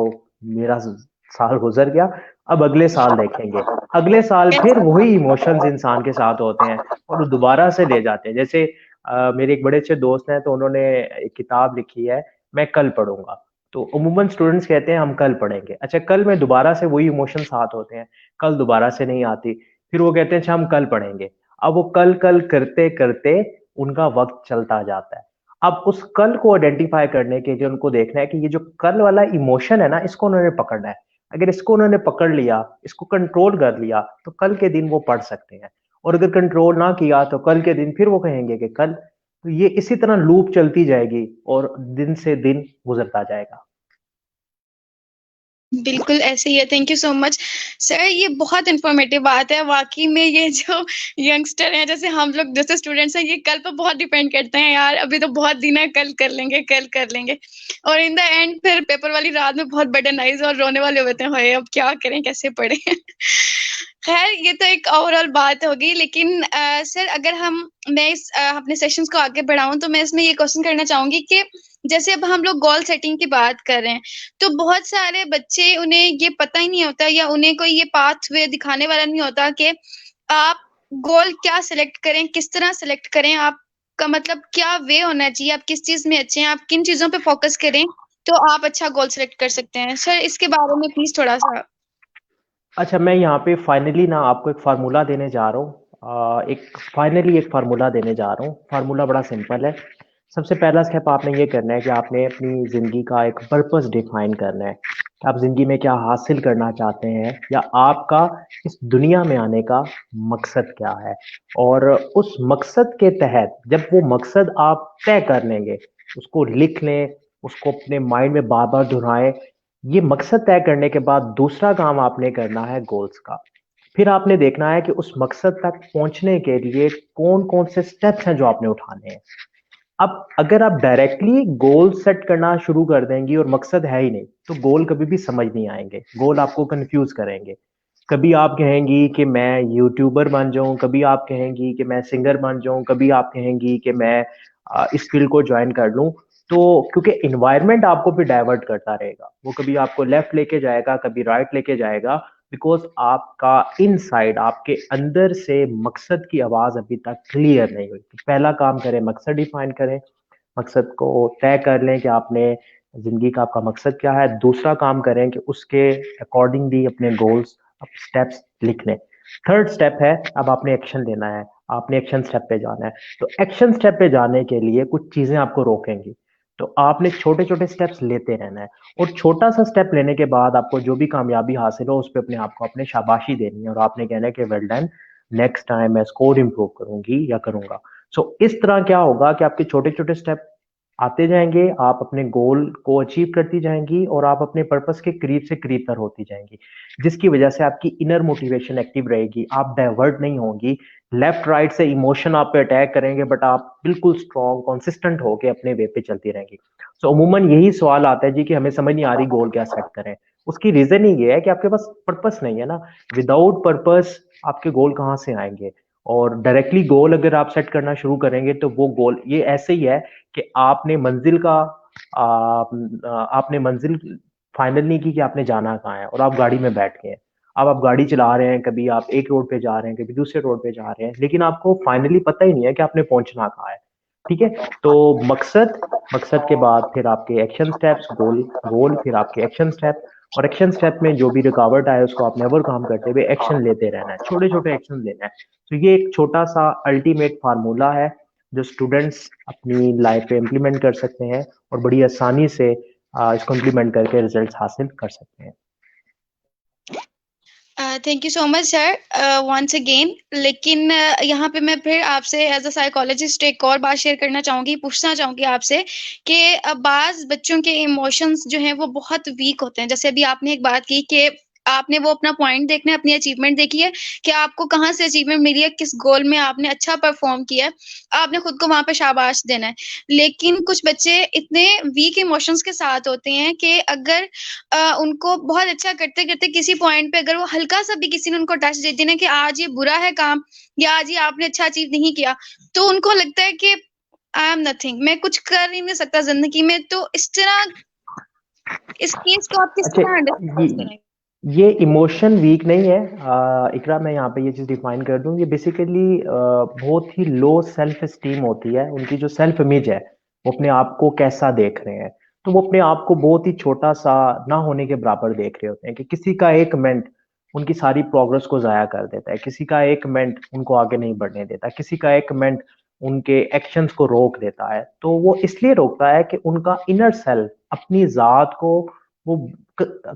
मेरा साल गुजर गया, अब अगले साल देखेंगे। अगले साल फिर वही इमोशंस इंसान के साथ होते हैं और वो दोबारा से ले जाते हैं। जैसे मेरे एक बड़े अच्छे दोस्त हैं, तो उन्होंने एक किताब लिखी है, मैं कल पढ़ूंगा। तो अमूमन स्टूडेंट्स कहते हैं हम कल पढ़ेंगे। अच्छा, कल में दोबारा से वही इमोशन साथ होते हैं, कल दोबारा से नहीं आती। फिर वो कहते हैं अच्छा हम कल पढ़ेंगे। अब वो कल कल करते करते उनका वक्त चलता जाता है। अब उस कल को आइडेंटिफाई करने के लिए उनको देखना है कि ये जो कल वाला इमोशन है ना, इसको उन्होंने पकड़ना है। अगर इसको उन्होंने पकड़ लिया, इसको कंट्रोल कर लिया, तो कल के दिन वो पढ़ सकते हैं। और अगर कंट्रोल ना किया तो कल के दिन फिर वो कहेंगे कि कल। तो ये इसी तरह लूप चलती जाएगी और दिन से दिन गुजरता जाएगा। बिल्कुल ऐसे ही है। Thank you so much sir, ये बहुत इंफॉर्मेटिव बात है। वाकई में ये जो यंगस्टर हैं, जैसे हम लोग जैसे स्टूडेंट्स हैं, ये कल पर बहुत डिपेंड करते हैं, यार अभी तो बहुत दिन है, कल कर लेंगे, कल कर लेंगे। और इन द एंड फिर पेपर वाली रात में बहुत बर्डनाइज और रोने वाले होते हैं, हाय अब क्या करें, कैसे पढ़ें। खैर ये तो एक ओवरऑल बात होगी, लेकिन सर अगर मैं अपने सेशंस को आगे बढ़ाऊं तो मैं इसमें ये क्वेश्चन करना चाहूंगी कि जैसे अब हम लोग गोल सेटिंग की बात कर रहे हैं, तो बहुत सारे बच्चे, उन्हें ये पता ही नहीं होता या उन्हें कोई ये पाथवे दिखाने वाला नहीं होता कि आप गोल क्या सिलेक्ट करें, किस तरह सिलेक्ट करें, आपका मतलब क्या वे होना चाहिए, आप किस चीज में अच्छे हैं, आप किन चीजों पे फोकस करें तो आप अच्छा गोल सिलेक्ट कर सकते हैं। सर इसके बारे में प्लीज थोड़ा सा। अच्छा, मैं यहाँ पे फाइनली ना आपको एक फार्मूला देने जा रहा हूँ। एक फार्मूला देने जा रहा हूँ। फार्मूला बड़ा सिंपल है। सबसे पहला स्टेप आपने ये करना है कि आपने अपनी ज़िंदगी का एक पर्पस डिफाइन करना है कि आप ज़िंदगी में क्या हासिल करना चाहते हैं, या आपका इस दुनिया में आने का मकसद क्या है। और उस मकसद के तहत जब वो मकसद आप तय कर लेंगे, उसको लिख लें, उसको अपने माइंड में बार बार दोहराएं। ये मकसद तय करने के बाद दूसरा काम आपने करना है गोल्स का। फिर आपने देखना है कि उस मकसद तक पहुंचने के लिए कौन कौन से स्टेप्स हैं जो आपने उठाने हैं। अब अगर आप डायरेक्टली गोल सेट करना शुरू कर देंगी और मकसद है ही नहीं, तो गोल कभी भी समझ नहीं आएंगे, गोल आपको कंफ्यूज करेंगे। कभी आप कहेंगी कि मैं यूट्यूबर बन जाऊं, कभी आप कहेंगी कि मैं सिंगर बन जाऊं, कभी आप कहेंगी कि मैं इस फील्ड को ज्वाइन कर लूं। तो क्योंकि इन्वायरमेंट आपको फिर डाइवर्ट करता रहेगा, वो कभी आपको लेफ्ट लेके जाएगा, कभी राइट लेके जाएगा, बिकॉज आपका इनसाइड आपके अंदर से मकसद की आवाज अभी तक क्लियर नहीं हुई। तो पहला काम करें, मकसद डिफाइन करें, मकसद को तय कर लें कि आपने जिंदगी का आपका मकसद क्या है। दूसरा काम करें कि उसके अकॉर्डिंगली अपने गोल्स, स्टेप्स लिख लें। थर्ड स्टेप है, अब आपने एक्शन लेना है, आपने एक्शन स्टेप पे जाना है। तो एक्शन स्टेप पे जाने के लिए कुछ चीजें आपको रोकेंगी। तो आपने छोटे छोटे स्टेप्स लेते रहना है, और छोटा सा स्टेप लेने के बाद आपको जो भी कामयाबी हासिल हो उस पर अपने आप को अपने शाबाशी देनी है, और आपने कहना है कि वेल डन, नेक्स्ट टाइम मैं स्कोर इंप्रूव करूंगी या करूंगा। सो इस तरह क्या होगा कि आपके छोटे छोटे स्टेप आते जाएंगे, आप अपने गोल को अचीव करती जाएंगी, और आप अपने पर्पस के करीब से करीब तर होती जाएंगी, जिसकी वजह से आपकी इनर मोटिवेशन एक्टिव रहेगी, आप डाइवर्ट नहीं होंगी, लेफ्ट राइट से इमोशन आप पे अटैक करेंगे, बट आप बिल्कुल स्ट्रॉन्ग कंसिस्टेंट होके अपने वे पे चलती रहेंगी। सो अमूमन यही सवाल आता है जी कि हमें समझ नहीं आ रही गोल क्या सेट करें। उसकी रीजन ही ये है कि आपके पास पर्पस नहीं है ना। विदाउट पर्पस आपके गोल कहाँ से आएंगे? और डायरेक्टली गोल अगर आप सेट करना शुरू करेंगे तो वो गोल ये ऐसे ही है कि आपने मंजिल फाइनल नहीं की कि आपने जाना कहाँ है, और आप गाड़ी में बैठ गए हैं। अब आप गाड़ी चला रहे हैं, कभी आप एक रोड पे जा रहे हैं, कभी दूसरे रोड पे जा रहे हैं, लेकिन आपको फाइनली पता ही नहीं है कि आपने पहुंचना कहाँ है। ठीक है। तो मकसद मकसद के बाद फिर आपके एक्शन स्टेप्स, गोल गोल फिर आपके एक्शन स्टेप, और एक्शन स्टेप में जो भी रुकावट आए उसको आपने ओवरकम करते हुए एक्शन लेते रहना है, छोटे छोटे एक्शन लेना है। तो ये एक छोटा सा अल्टीमेट फार्मूला है जो स्टूडेंट्स अपनी लाइफ में इम्प्लीमेंट कर सकते हैं, और बड़ी आसानी से इसको इम्प्लीमेंट करके रिजल्ट्स हासिल कर सकते हैं। Thank you so much sir once again. लेकिन यहाँ पे मैं फिर आपसे एज अ साइकोलॉजिस्ट एक और बात शेयर करना चाहूंगी, पूछना चाहूंगी आपसे कि बाज बच्चों के इमोशंस जो हैं वो बहुत वीक होते हैं। जैसे अभी आपने एक बात की कि आपने वो अपना पॉइंट देखना है, अपनी अचीवमेंट देखी है कि आपको कहाँ से अचीवमेंट मिली है, किस गोल में आपने अच्छा परफॉर्म किया है, आपने खुद को वहां पे शाबाश देना है। लेकिन कुछ बच्चे इतने वीक इमोशंस के साथ होते हैं कि अगर उनको बहुत अच्छा करते करते किसी पॉइंट पे अगर वो हल्का सा भी किसी ने उनको टच दे दिया ना कि आज ये बुरा है काम, या आज ये आपने अच्छा अचीव नहीं किया, तो उनको लगता है कि आई एम नथिंग, मैं कुछ कर ही नहीं सकता जिंदगी में। तो इस तरह इस केस को आप किस अच्छा, तरह अंडरस्टैंड ये करें? ये इमोशन वीक नहीं है। इकरा, मैं यहाँ पे ये चीज़ डिफाइन कर दूं, ये बेसिकली बहुत ही लो सेल्फ एस्टीम होती है। उनकी जो सेल्फ इमेज है, वो अपने आप को कैसा देख रहे हैं, तो वो अपने आप को बहुत ही छोटा सा, ना होने के बराबर देख रहे होते हैं, कि किसी का एक मिनट उनकी सारी प्रोग्रेस को जाया कर देता है, किसी का एक मिनट उनको आगे नहीं बढ़ने देता, किसी का एक मिनट उनके एक्शंस को रोक देता है। तो वो इसलिए रोकता है कि उनका इनर सेल्फ अपनी जात को वो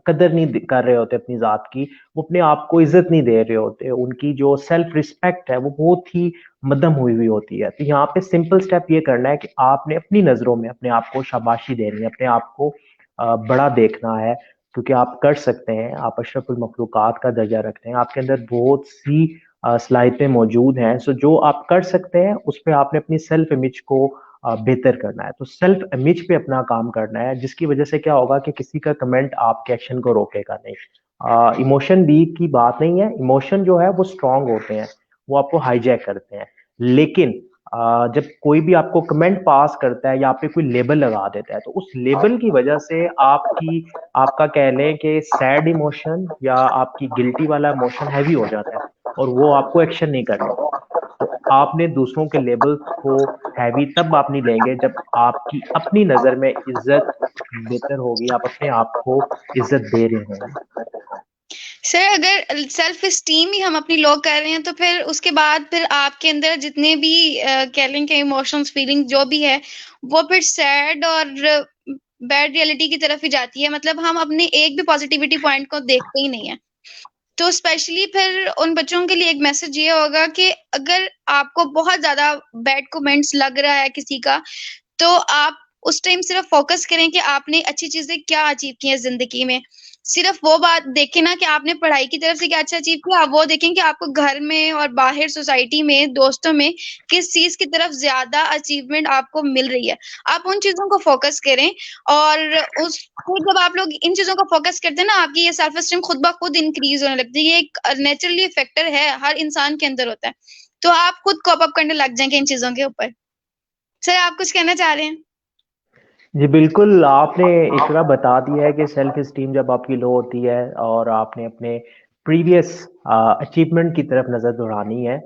कदर नहीं कर रहे होते अपनी जात की, वो अपने आप को इज्जत नहीं दे रहे होते, उनकी जो सेल्फ रिस्पेक्ट है वो बहुत ही मध्यम हुई हुई होती है। तो यहाँ पे सिंपल स्टेप ये करना है कि आपने अपनी नजरों में अपने आप को शाबाशी देनी है, अपने आप को बड़ा देखना है, क्योंकि आप कर सकते हैं, आप अशरफुल मखलूकात का दर्जा रखते हैं, आपके अंदर बहुत सी सलाहियतें मौजूद हैं। सो जो आप कर सकते हैं उस पर आपने अपनी सेल्फ इमेज को बेहतर करना है, तो सेल्फ इमेज पे अपना काम करना है, जिसकी वजह से क्या होगा कि किसी का कमेंट आपके एक्शन को रोकेगा नहीं। इमोशन वीक की बात नहीं है, इमोशन जो है वो स्ट्रांग होते हैं, वो आपको हाईजैक करते हैं। लेकिन जब कोई भी आपको कमेंट पास करता है या आप पे कोई लेबल लगा देता है, तो उस लेबल की वजह से आपका कह लें कि सैड इमोशन या आपकी गिल्टी वाला इमोशन हैवी हो जाता है, और वो आपको एक्शन नहीं करने देता। तो आपने दूसरों के लेबल्स को हैवी तब आप नहीं लेंगे जब आपकी अपनी नजर में इज्जत बेहतर होगी, आप अपने आप को इज्जत दे रहे होंगे। सर अगर सेल्फ स्टीम ही हम अपनी लो कर रहे हैं तो फिर उसके बाद फिर आपके अंदर जितने भी कह लें कि इमोशंस फीलिंग जो भी है वो फिर सैड और बैड रियलिटी की तरफ ही जाती है। मतलब हम अपने एक भी पॉजिटिविटी पॉइंट को देखते ही नहीं है। तो स्पेशली फिर उन बच्चों के लिए एक मैसेज ये होगा कि अगर आपको बहुत ज्यादा बैड कमेंट्स लग रहा है किसी का, तो आप उस टाइम सिर्फ फोकस करें कि आपने अच्छी चीजें क्या अचीव की हैं जिंदगी में। सिर्फ वो बात देखें ना कि आपने पढ़ाई की तरफ से क्या अच्छा अचीव किया, आप वो देखें कि आपको घर में और बाहर सोसाइटी में दोस्तों में किस चीज की तरफ ज्यादा अचीवमेंट आपको मिल रही है। आप उन चीजों को फोकस करें, और उस फिर जब आप लोग इन चीजों को फोकस करते हैं ना, आपकी ये सेल्फ एस्टीम खुद ब खुद इंक्रीज होने लगती है। ये एक नेचुरली फैक्टर है, हर इंसान के अंदर होता है। तो आप खुद कॉप अप करने लग जाएंगे इन चीजों के ऊपर। सर आप कुछ कहना चाह रहे हैं? जी बिल्कुल, आपने इकरा बता दिया है कि सेल्फ एस्टीम जब आपकी लो होती है और आपने अपने प्रीवियस अचीवमेंट की तरफ नज़र दौड़ानी है।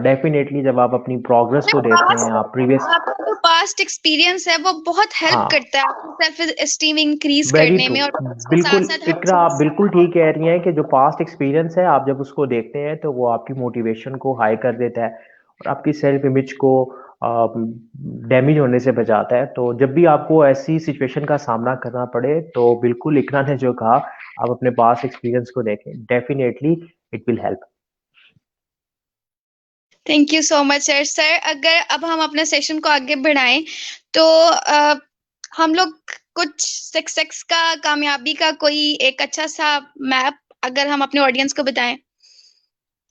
डेफिनेटली जब आप अपनी प्रोग्रेस को देखते हैं, आप प्रीवियस, आपका जो पास्ट एक्सपीरियंस है वो बहुत हेल्प हाँ, करता है आपको सेल्फ एस्टीम इंक्रीज वेरी करने ट्रू, में, और उसके साथ बिल्कुल साथ हर इकरा, आप चीज। बिल्कुल ठीक कह रही हैं कि जो पास्ट एक्सपीरियंस है, आप जब उसको देखते हैं तो वो आपकी मोटिवेशन को हाई कर देता है, और आपकी सेल्फ इमेज को डैमेज होने से बचाता है। तो जब भी आपको ऐसी सिचुएशन का सामना करना पड़े तो बिल्कुल इकरा ने जो कहा आप अपने पास एक्सपीरियंस को देखें, definitely it will help. Thank you so much sir. Sir अगर अब हम अपने सेशन को आगे बढ़ाएं तो हम लोग कुछ सक्सेस का, कामयाबी का कोई एक अच्छा सा मैप अगर हम अपने ऑडियंस को बताएं,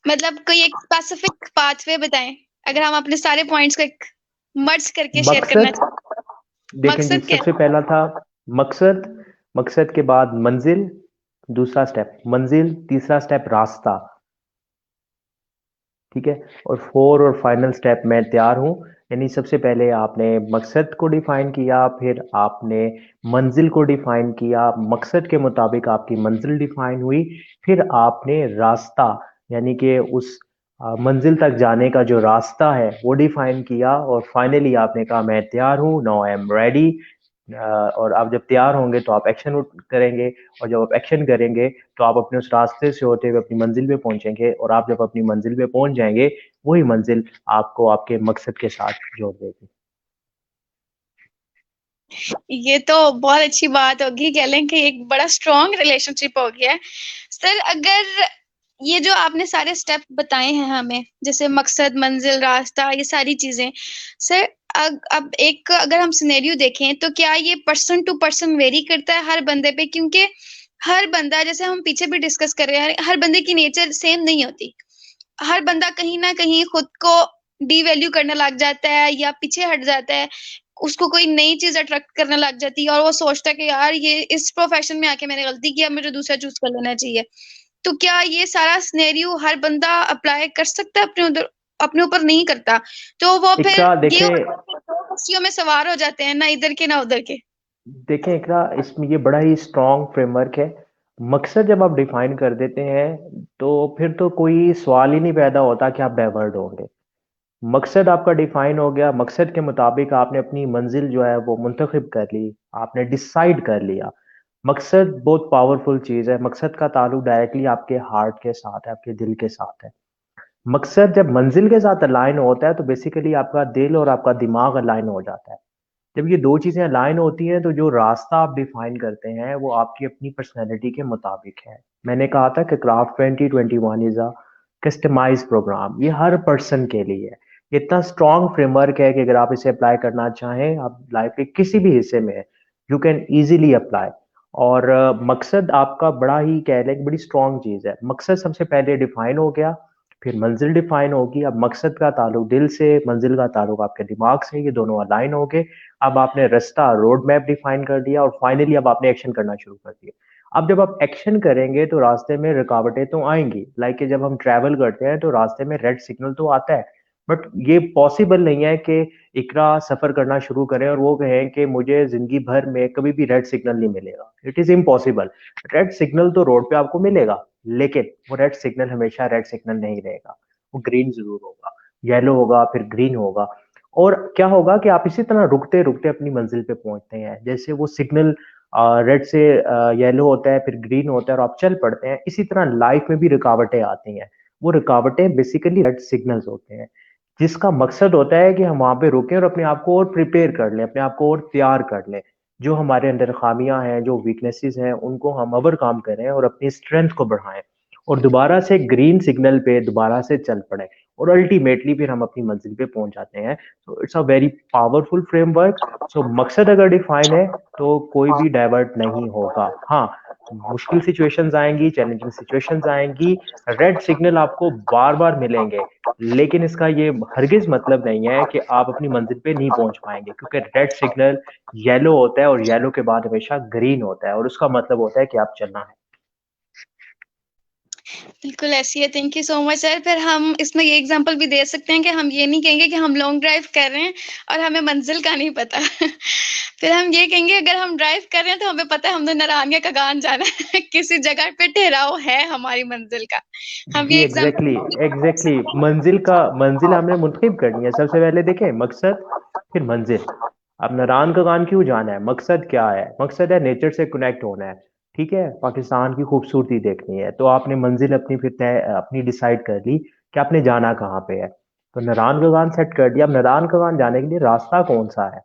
मतलब कोई एक स्पेसिफिक पाथवे बताएं, अगर हम अपने सारे पॉइंट्स को एक मर्ज करके शेयर करना मकसद चाहें। देखें जी, मकसद क्या सबसे पहला था मकसद, मकसद के बाद मंजिल, दूसरा स्टेप मंजिल, तीसरा स्टेप रास्ता, ठीक है, और फोर और फाइनल स्टेप मैं तैयार हूँ। यानी सबसे पहले आपने मकसद को डिफाइन किया, फिर आपने मंजिल को डिफाइन किया, मकसद के मुताबिक आपकी मंजिल डिफाइन हुई, फिर आपने रास्ता यानी कि उस मंजिल तक जाने का जो रास्ता है वो डिफाइन किया, और फाइनली आपने कहा मैं तैयार हूँ, नाउ आई एम रेडी। और आप जब तैयार होंगे तो आप एक्शन करेंगे, और जब आप एक्शन करेंगे तो आप अपने उस रास्ते से होते हुए अपनी मंजिल पे पहुंचेंगे, और आप जब अपनी मंजिल पे पहुंच जाएंगे वही मंजिल आपको आपके मकसद के साथ जोड़ देगी। ये तो बहुत अच्छी बात होगी, कह लें कि एक बड़ा स्ट्रॉन्ग रिलेशनशिप हो गया है। सर अगर ये जो आपने सारे स्टेप बताए हैं हमें, जैसे मकसद, मंजिल, रास्ता, ये सारी चीजें, सर अब एक अगर हम सिनेरियो देखें तो क्या ये पर्सन टू पर्सन वेरी करता है हर बंदे पे? क्योंकि हर बंदा, जैसे हम पीछे भी डिस्कस कर रहे हैं, हर बंदे की नेचर सेम नहीं होती। हर बंदा कहीं ना कहीं खुद को डीवैल्यू करने लग जाता है या पीछे हट जाता है, उसको कोई नई चीज अट्रैक्ट करने लग जाती है और वो सोचता है कि यार ये इस प्रोफेशन में आके मैंने गलती किया, मुझे दूसरा चूज कर लेना चाहिए। तो क्या ये सारा सिनेरियो हर बंदा अप्लाई कर सकता है अपने उधर? अपने ऊपर नहीं करता तो वो फिर इकरा ये देखें, होता है कि दो कश्तियों में सवार हो जाते हैं, ना इधर के ना उधर के। इकरा इसमें ये बड़ा ही स्ट्रॉन्ग फ्रेमवर्क है। मकसद जब आप डिफाइन कर देते हैं तो फिर तो कोई सवाल ही नहीं पैदा होता कि आप डाइवर्ट होंगे। मकसद आपका डिफाइन हो गया, मकसद के मुताबिक आपने अपनी मंजिल जो है वो मुंतखब कर ली, आपने डिसाइड कर लिया। मकसद बहुत पावरफुल चीज़ है, मकसद का ताल्लुक डायरेक्टली आपके हार्ट के साथ है, आपके दिल के साथ है। मकसद जब मंजिल के साथ अलाइन होता है तो बेसिकली आपका दिल और आपका दिमाग अलाइन हो जाता है। जब ये दो चीज़ें अलाइन होती हैं तो जो रास्ता आप डिफाइन करते हैं वो आपकी अपनी पर्सनैलिटी के मुताबिक है। मैंने कहा था कि craft 2021 is a customized program, ये हर पर्सन के लिए है। ये इतना स्ट्रॉन्ग फ्रेमवर्क है कि अगर आप इसे अप्लाई करना चाहें, आप लाइफ के किसी भी हिस्से में, यू कैन ईजिली अप्लाई। और मकसद आपका बड़ा ही कह लें कि बड़ी स्ट्रॉन्ग चीज़ है। मकसद सबसे पहले डिफाइन हो गया, फिर मंजिल डिफाइन होगी। अब मकसद का ताल्लुक दिल से, मंजिल का ताल्लुक आपके दिमाग से, ये दोनों अलाइन हो गए। अब आपने रास्ता, रोड मैप डिफाइन कर दिया, और फाइनली अब आपने एक्शन करना शुरू कर दिया। अब जब आप एक्शन करेंगे तो रास्ते में रुकावटें तो आएंगी, लाइक कि जब हम ट्रैवल करते हैं तो रास्ते में रेड सिग्नल तो आता है, बट ये पॉसिबल नहीं है कि इकरा सफर करना शुरू करें और वो कहें कि मुझे जिंदगी भर में कभी भी रेड सिग्नल नहीं मिलेगा। It is impossible. Red signal तो रोड पे आपको मिलेगा, लेकिन वो रेड सिग्नल हमेशा रेड सिग्नल नहीं रहेगा, वो ग्रीन जरूर होगा, येलो होगा, फिर ग्रीन होगा। और क्या होगा कि आप इसी तरह रुकते रुकते अपनी मंजिल पे पहुंचते हैं। जैसे वो सिग्नल रेड से येलो होता है, फिर ग्रीन होता है और आप चल पड़ते हैं, इसी तरह लाइफ में भी रुकावटें आती हैं। वो रुकावटें बेसिकली रेड सिग्नल्स होते हैं, जिसका मकसद होता है कि हम वहां पे रुकें और अपने आप को और प्रिपेयर कर लें, अपने आप को और तैयार कर लें। जो हमारे अंदर खामियां हैं, जो वीकनेसेस हैं, उनको हम ओवरकम करें और अपनी स्ट्रेंथ को बढ़ाएं, और दोबारा से ग्रीन सिग्नल पे दोबारा से चल पड़े, और अल्टीमेटली फिर हम अपनी मंजिल पे पहुंच जाते हैं। तो it's a very powerful framework. So मकसद अगर डिफाइन है तो कोई भी डाइवर्ट नहीं होगा। हाँ, मुश्किल सिचुएशंस आएंगी, चैलेंजिंग सिचुएशंस आएंगी, रेड सिग्नल आपको बार बार मिलेंगे, लेकिन इसका ये हरगिज मतलब नहीं है कि आप अपनी मंजिल पे नहीं पहुंच पाएंगे, क्योंकि रेड सिग्नल येलो होता है और येलो के बाद हमेशा ग्रीन होता है, और उसका मतलब होता है कि आप चलना है। बिल्कुल ऐसी है। Thank you so much sir. फिर हम इसमें ये एग्जांपल भी दे सकते हैं कि हम ये नहीं कहेंगे कि हम लॉन्ग ड्राइव कर रहे हैं और हमें मंजिल का नहीं पता। फिर हम ये कहेंगे अगर हम ड्राइव कर रहे हैं तो हमें पता है हमने नारायण का गान जाना है। किसी जगह पे ठहराव है हमारी मंजिल का। हम जी, ये एग्जैक्टली एग्जैक्टली एग्जांपल। मंजिल हमने मुंतखब करनी है। सबसे पहले देखें मकसद, फिर मंजिल। अब नारायण का गान क्यों जाना है? मकसद क्या है? मकसद है नेचर से कनेक्ट होना है, ठीक है, पाकिस्तान की खूबसूरती देखनी है। तो आपने मंजिल अपनी फिर तय अपनी डिसाइड कर ली कि आपने जाना कहाँ पे है। तो नारायण सेट कर दिया। अब नारायण जाने के लिए रास्ता कौन सा है,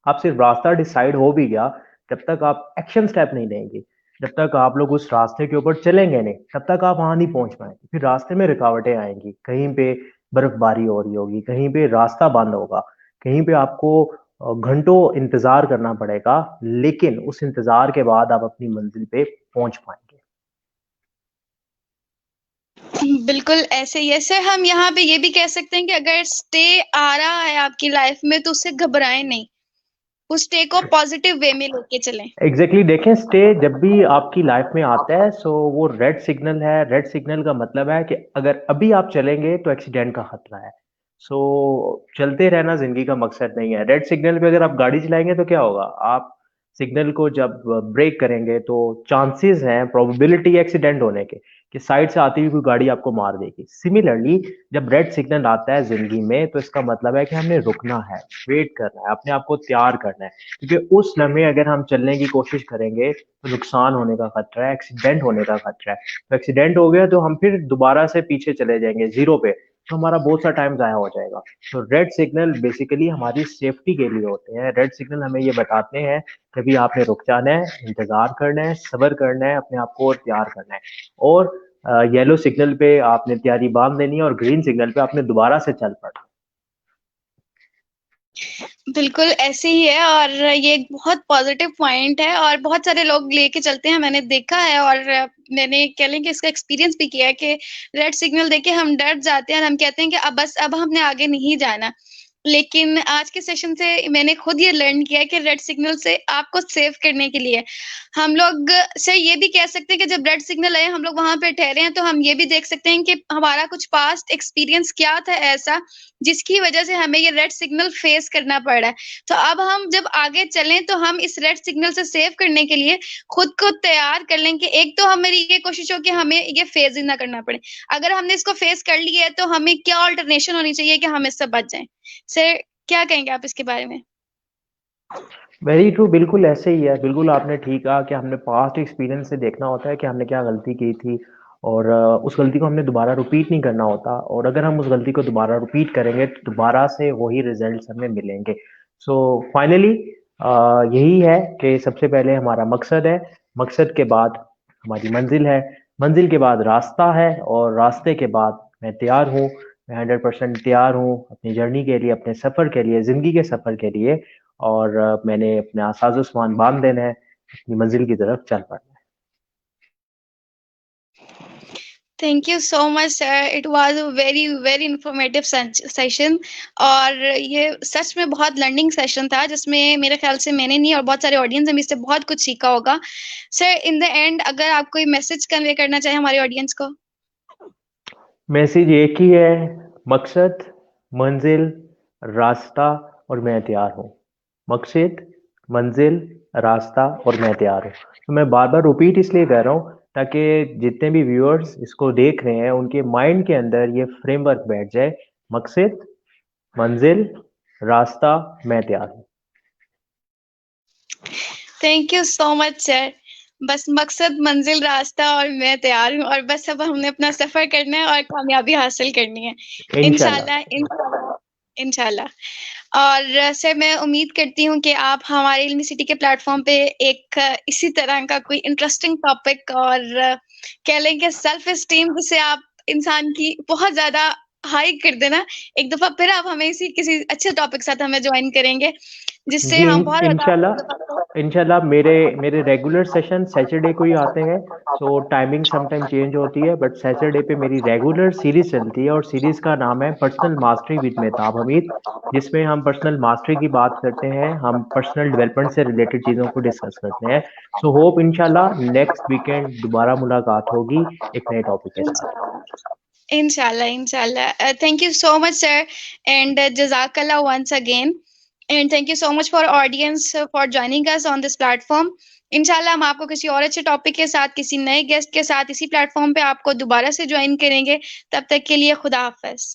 आप सिर्फ रास्ता डिसाइड हो भी गया, जब तक आप एक्शन स्टेप नहीं लेंगे, जब तक आप लोग उस रास्ते के ऊपर चलेंगे नहीं, तब तक आप वहां नहीं पहुंच पाएंगे। फिर रास्ते में रुकावटें आएंगी, कहीं पे बर्फबारी हो रही होगी, कहीं पे रास्ता बंद होगा, कहीं पे आपको घंटों इंतजार करना पड़ेगा, लेकिन उस इंतजार के बाद आप अपनी मंजिल पे पहुंच पाएंगे। बिल्कुल ऐसे ही है सर। हम यहाँ पे ये भी कह सकते हैं कि अगर स्टे आ रहा है आपकी लाइफ में तो उससे घबराएं नहीं, उस स्टे को पॉजिटिव वे में लेके चलें। एग्जैक्टली देखें, स्टे जब भी आपकी लाइफ में आता है सो वो रेड सिग्नल है। रेड सिग्नल का मतलब है कि अगर अभी आप चलेंगे तो एक्सीडेंट का खतरा है। सो चलते रहना जिंदगी का मकसद नहीं है। रेड सिग्नल पे अगर आप गाड़ी चलाएंगे तो क्या होगा, आप सिग्नल को जब ब्रेक करेंगे तो चांसेस हैं, प्रोबेबिलिटी एक्सीडेंट होने के, कि साइड से आती हुई कोई गाड़ी आपको मार देगी। सिमिलरली जब रेड सिग्नल आता है जिंदगी में तो इसका मतलब है कि हमने रुकना है, वेट करना है, अपने आप को तैयार करना है, क्योंकि उस लम्हे अगर हम चलने की कोशिश करेंगे तो नुकसान होने का खतरा है, एक्सीडेंट होने का खतरा है। तो एक्सीडेंट हो गया तो हम फिर दोबारा से पीछे चले जाएंगे जीरो पे, तो हमारा बहुत सा टाइम जाया हो जाएगा। तो रेड सिग्नल बेसिकली हमारी सेफ्टी के लिए होते हैं। रेड सिग्नल हमें ये बताते हैं कि अभी आपने रुक जाना है, इंतजार करना है, सब्र करना है, अपने आप को और तैयार करना है। और येलो सिग्नल पे आपने तैयारी बांध देनी है, और ग्रीन सिग्नल पे आपने दोबारा से चल पड़ना। बिल्कुल ऐसे ही है, और ये एक बहुत पॉजिटिव पॉइंट है और बहुत सारे लोग लेके चलते हैं, मैंने देखा है। और मैंने कह लें कि इसका एक्सपीरियंस भी किया है कि रेड सिग्नल देके हम डर जाते हैं और हम कहते हैं कि अब बस अब हमने आगे नहीं जाना। लेकिन आज के सेशन से मैंने खुद ये लर्न किया है कि रेड सिग्नल से आपको सेव करने के लिए हम लोग से ये भी कह सकते हैं कि जब रेड सिग्नल आए हम लोग वहां पे ठहरे हैं, तो हम ये भी देख सकते हैं कि हमारा कुछ पास्ट एक्सपीरियंस क्या था ऐसा जिसकी वजह से हमें ये रेड सिग्नल फेस करना पड़ रहा है। तो अब हम जब आगे चलें तो हम इस रेड सिग्नल से सेव करने के लिए खुद को तैयार कर लें कि एक तो हमारी ये कोशिश हो कि हमें ये फेस ही ना करना पड़े। अगर हमने इसको फेस कर लिया है तो हमें क्या ऑल्टरनेशन होनी चाहिए कि हम इससे बच जाएं। सर क्या कहेंगे आप इसके बारे में? वेरी ट्रू, बिल्कुल ऐसे ही है। बिल्कुल आपने ठीक कहा कि हमने पास्ट एक्सपीरियंस से देखना होता है कि हमने क्या गलती की थी, और उस गलती को हमने दोबारा रिपीट नहीं करना होता। और अगर हम उस गलती को दोबारा रिपीट करेंगे तो दोबारा से वही रिजल्ट्स हमें मिलेंगे। सो फाइनली यही है कि सबसे पहले हमारा मकसद है, मकसद के बाद हमारी मंजिल है, मंजिल के बाद रास्ता है, और रास्ते के बाद मैं तैयार हूँ। मैं 100% तैयार हूँ अपनी जर्नी के लिए, अपने सफ़र के लिए, ज़िंदगी के सफ़र के लिए। और मैंने अपना साजो सामान बांध देना है, अपनी मंजिल की तरफ चल पड़ना है। Thank you so much sir, it was a very very informative session. और ये सच में बहुत लर्निंग सेशन था जिसमें मेरे ख्याल से मैंने नहीं और बहुत सारे ऑडियंस ने भी इससे बहुत कुछ सीखा होगा। सर इन द एंड अगर आप कोई मैसेज कन्वे करना चाहें हमारे ऑडियंस को। मैसेज एक ही है, मकसद, मंजिल, रास्ता, और मैं तैयार हूँ। मकसद, मंजिल, रास्ता, और मैं तैयार हूँ। तो मैं बार बार रिपीट इसलिए कर रहा हूँ ताकि जितने भी व्यूअर्स इसको देख रहे हैं उनके माइंड के अंदर ये फ्रेमवर्क बैठ जाए। मकसद, मंजिल, रास्ता, मैं तैयार हूँ। Thank you so much sir. बस मकसद, मंजिल, रास्ता और मैं तैयार हूँ, और बस अब हमने अपना सफर करना है और कामयाबी हासिल करनी है। इंशाल्लाह इंशाल्लाह। इंशाल्लाह इंशाल्लाह। और सर मैं उम्मीद करती हूँ कि आप हमारे इल्मी सिटी के प्लेटफॉर्म पे एक इसी तरह का कोई इंटरेस्टिंग टॉपिक और कह लें कि सेल्फ एस्टीम जिसे आप इंसान की बहुत ज्यादा हाई कर देना, एक दफा फिर आप हमें इसी किसी अच्छे टॉपिक साथ हमें ज्वाइन करेंगे जिससे जी हम बहुत इंशाल्लाह, इंशाल्लाह मेरे मेरे रेगुलर सेशन सैटरडे को ही आते हैं। सो टाइमिंग समटाइम चेंज होती है, बट सैटरडे पे मेरी रेगुलर सीरीज चलती है, और सीरीज का नाम है personal mastery with Mehtab Hamid, जिसमें हम पर्सनल मास्टरी की बात करते हैं, हम पर्सनल डेवलपमेंट से रिलेटेड चीज़ों को डिस्कस करते हैं। सो होप इंशाल्लाह नेक्स्ट वीकेंड दोबारा मुलाकात होगी एक नए टॉपिक के साथ। इंशाल्लाह इंशाल्लाह। Thank you so much sir, and जजाकल्लाह once again, and thank you so much for audience for joining us on this platform. इंशाल्लाह हम आपको किसी और अच्छे टॉपिक के साथ, किसी नए गेस्ट के साथ इसी प्लेटफॉर्म पे आपको दोबारा से ज्वाइन करेंगे। तब तक के लिए खुदा हाफिज।